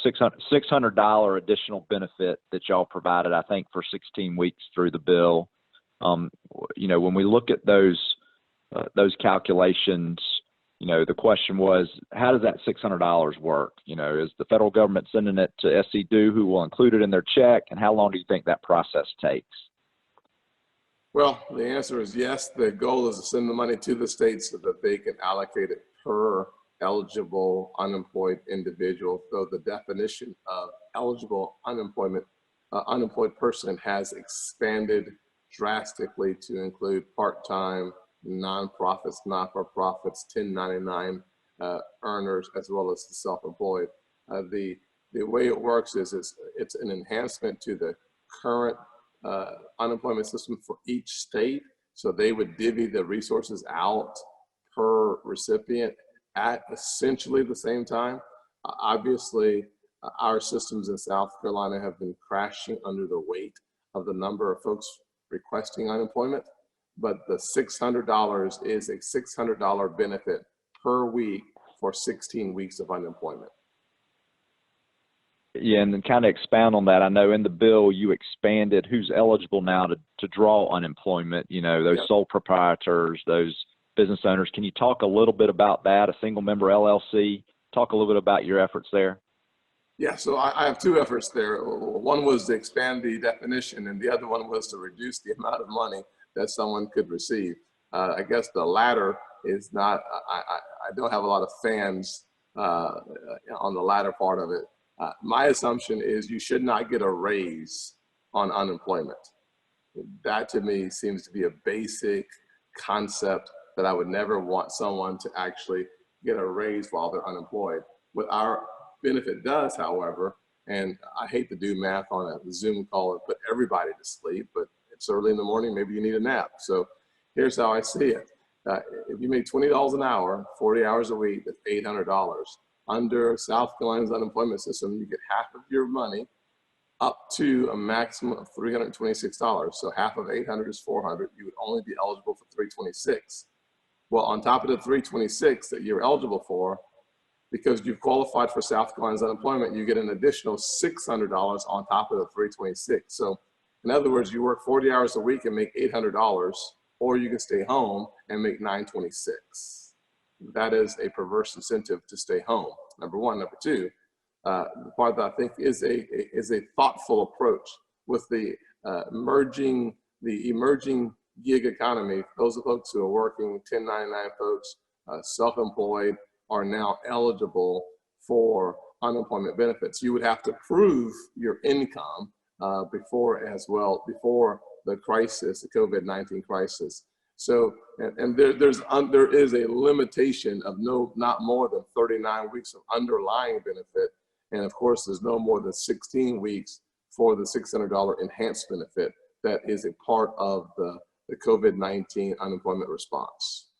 $600 additional benefit that y'all provided, I think, for 16 weeks through the bill. When we look at those calculations, the question was, how does that $600 work? Is the federal government sending it to SCDU, who will include it in their check, and how long do you think that process takes? Well, the answer is yes. The goal is to send the money to the states so that they can allocate it per eligible unemployed individual. So the definition of eligible unemployed person has expanded drastically to include part-time, nonprofits, not-for-profits, 1099 earners, as well as the self-employed. The way it works is it's an enhancement to the current unemployment system for each state. So they would divvy the resources out per recipient at essentially the same time. Obviously, our systems in South Carolina have been crashing under the weight of the number of folks requesting unemployment, but the $600 is a $600 benefit per week for 16 weeks of unemployment. Yeah, and then kind of expound on that. I know in the bill you expanded who's eligible now to draw unemployment, those Yep. sole proprietors, those business owners. Can you talk a little bit about that, a single member LLC? Talk a little bit about your efforts there. Yeah, so I have two efforts there. One was to expand the definition, and the other one was to reduce the amount of money that someone could receive. I guess the latter is not, I don't have a lot of fans on the latter part of it. My assumption is you should not get a raise on unemployment. That to me seems to be a basic concept that I would never want someone to actually get a raise while they're unemployed. What our benefit does, however, and I hate to do math on a Zoom call and put everybody to sleep, but it's early in the morning, maybe you need a nap. So here's how I see it. If you make $20 an hour, 40 hours a week, that's $800. Under South Carolina's unemployment system, you get half of your money up to a maximum of $326. So half of 800 is 400. You would only be eligible for 326. Well, on top of the 326 that you're eligible for, because you've qualified for South Carolina's unemployment, you get an additional $600 on top of the 326. So in other words, you work 40 hours a week and make $800, or you can stay home and make $926. That is a perverse incentive to stay home, number one. Number two, the part that I think is a thoughtful approach with the emerging gig economy. Those are folks who are working, 1099 folks, self-employed, are now eligible for unemployment benefits. You would have to prove your income before the crisis, the COVID-19 crisis. So, and there is a limitation of not more than 39 weeks of underlying benefit. And of course, there's no more than 16 weeks for the $600 enhanced benefit that is a part of the COVID-19 unemployment response.